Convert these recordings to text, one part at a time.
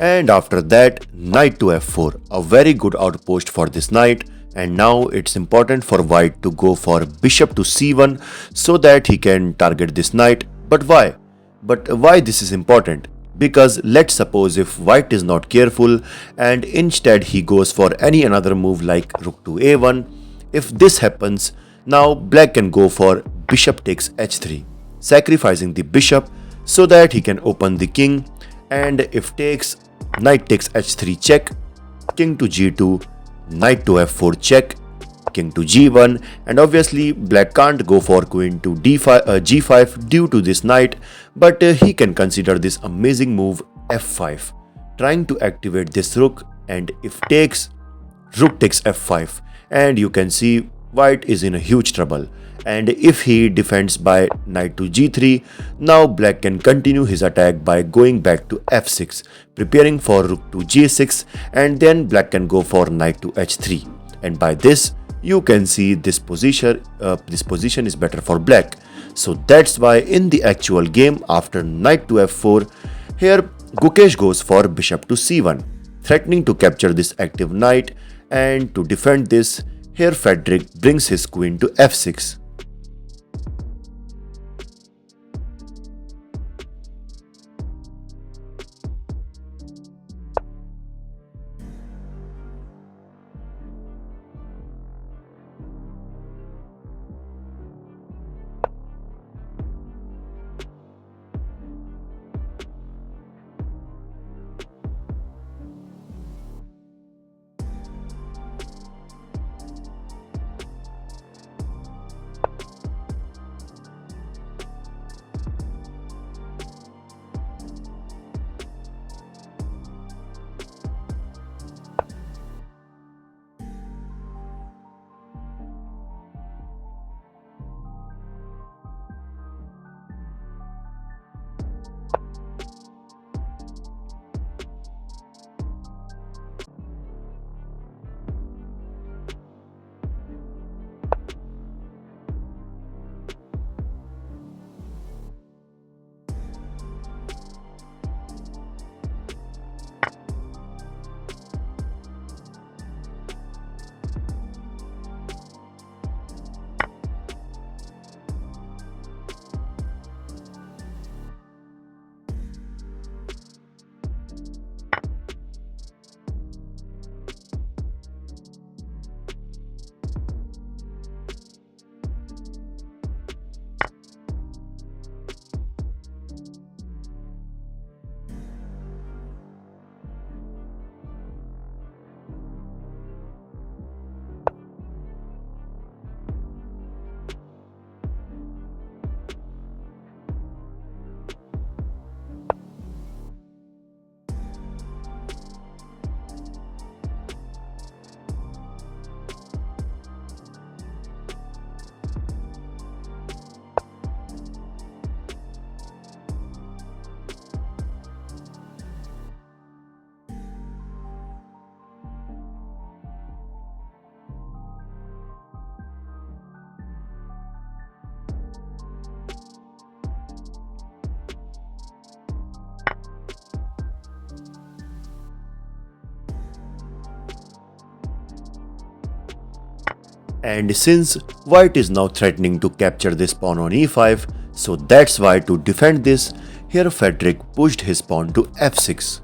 And after that, knight to f4, a very good outpost for this knight. And now it's important for white to go for bishop to c1 so that he can target this knight. But why? But why this is important? Because let's suppose if white is not careful and instead he goes for any another move like rook to a1. If this happens, now black can go for bishop takes h3, sacrificing the bishop so that he can open the king. And if takes, knight takes h3 check, king to g2, knight to f4 check, king to g1, and obviously black can't go for queen to g5 due to this knight, but he can consider this amazing move f5, trying to activate this rook. And if takes, rook takes f5, and you can see white is in a huge trouble. And if he defends by knight to g3, now black can continue his attack by going back to f6, preparing for rook to g6, and then black can go for knight to h3. And by this, you can see this position is better for black. So that's why in the actual game, after knight to f4, here Gukesh goes for bishop to c1, threatening to capture this active knight. And to defend this, here Frederik brings his queen to f6. And since white is now threatening to capture this pawn on e5, so that's why to defend this, here Frederik pushed his pawn to f6.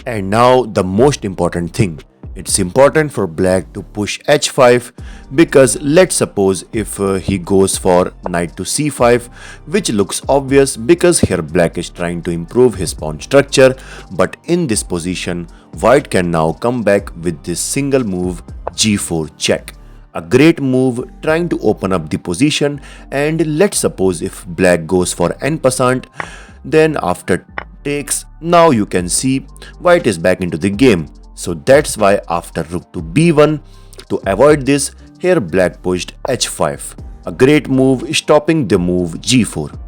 And now the most important thing. It's important for black to push h5 because let's suppose if he goes for knight to c5, which looks obvious because here black is trying to improve his pawn structure, but in this position white can now come back with this single move g4 check. A great move trying to open up the position, and let's suppose if black goes for en passant, then after takes, now you can see white is back into the game. So that's why after rook to b1, to avoid this, here black pushed h5. A great move stopping the move g4.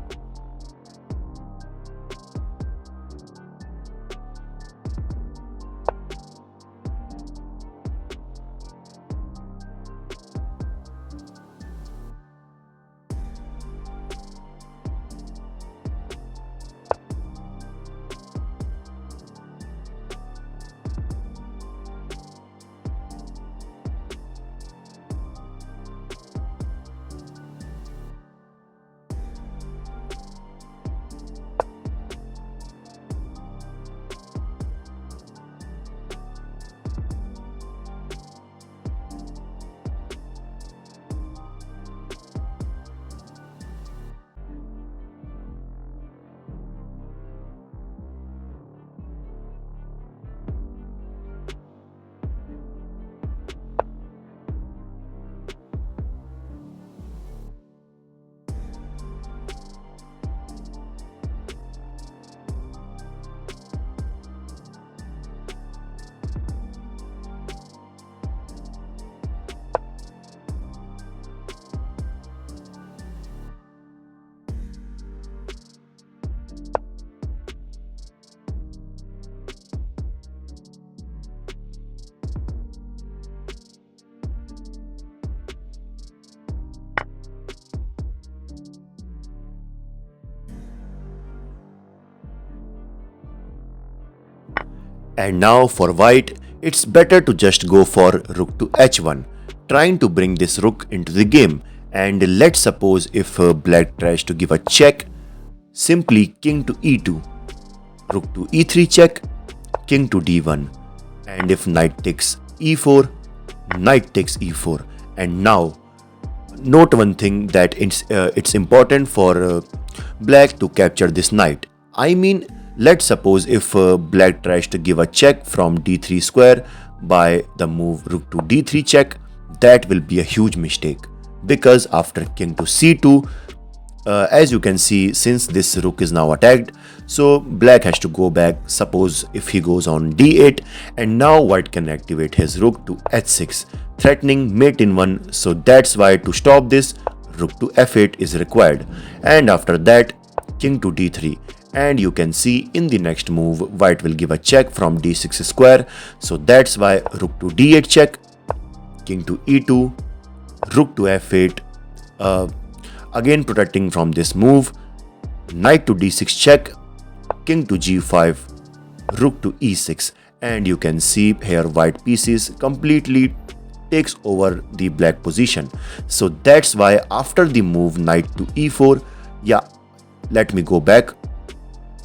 And now for white, it's better to just go for rook to h1, trying to bring this rook into the game. And let's suppose if black tries to give a check, simply king to e2, rook to e3 check, king to d1. And if knight takes e4, knight takes e4. And now, note one thing that it's important for black to capture this knight. I mean, let's suppose if black tries to give a check from d3 square by the move rook to d3 check, that will be a huge mistake because after king to c2, as you can see, since this rook is now attacked, so black has to go back. Suppose if he goes on d8, and now white can activate his rook to h6, threatening mate in one. So that's why to stop this, rook to f8 is required, and after that king to d3. And you can see in the next move white will give a check from d6 square, so that's why rook to d8 check, king to e2, rook to f8, again protecting from this move, knight to d6 check, king to g5, rook to e6. And you can see here white pieces completely takes over the black position. So that's why after the move knight to e4, let me go back.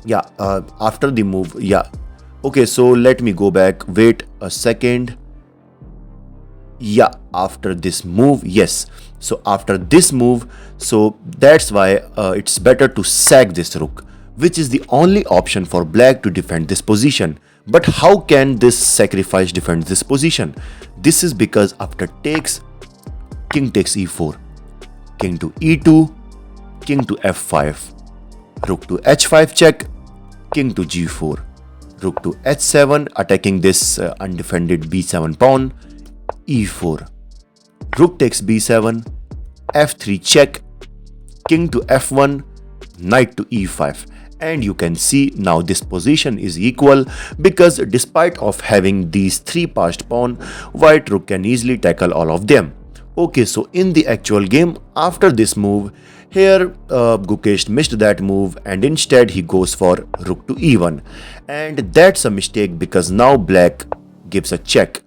After the move, okay, so let me go back, wait a second. After this move, yes, so after this move, so that's why it's better to sack this rook, which is the only option for black to defend this position. But how can this sacrifice defend this position? This is because after takes, king takes e4, king to e2, king to f5, rook to h5 check, king to g4, rook to h7, attacking this undefended b7 pawn, e4, rook takes b7, f3 check, king to f1, knight to e5. And you can see now this position is equal because despite of having these three passed pawn, white rook can easily tackle all of them. Okay, so in the actual game, after this move, here Gukesh missed that move and instead he goes for rook to e1. And that's a mistake because now black gives a check.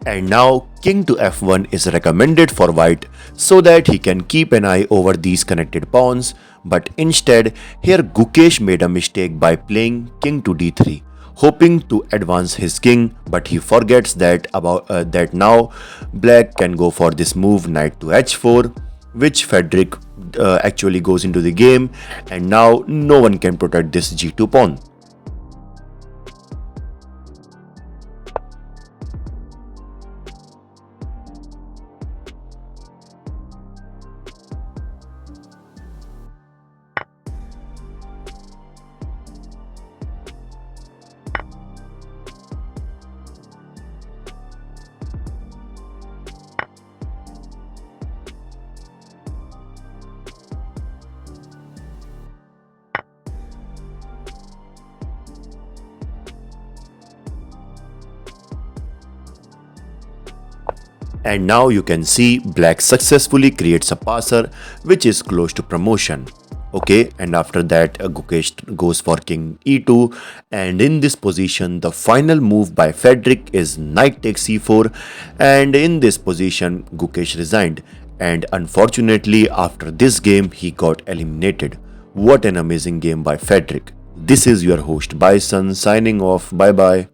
And now king to f1 is recommended for white so that he can keep an eye over these connected pawns, but instead here Gukesh made a mistake by playing king to d3, hoping to advance his king, but he forgets that now black can go for this move knight to h4, which Frederik actually goes into the game, and now no one can protect this g2 pawn. And now you can see black successfully creates a passer which is close to promotion. Okay, and after that Gukesh goes for king e2, and in this position the final move by Frederik is knight takes c4, and in this position Gukesh resigned, and unfortunately after this game he got eliminated. What an amazing game by Frederik. This is your host Bison signing off. Bye bye.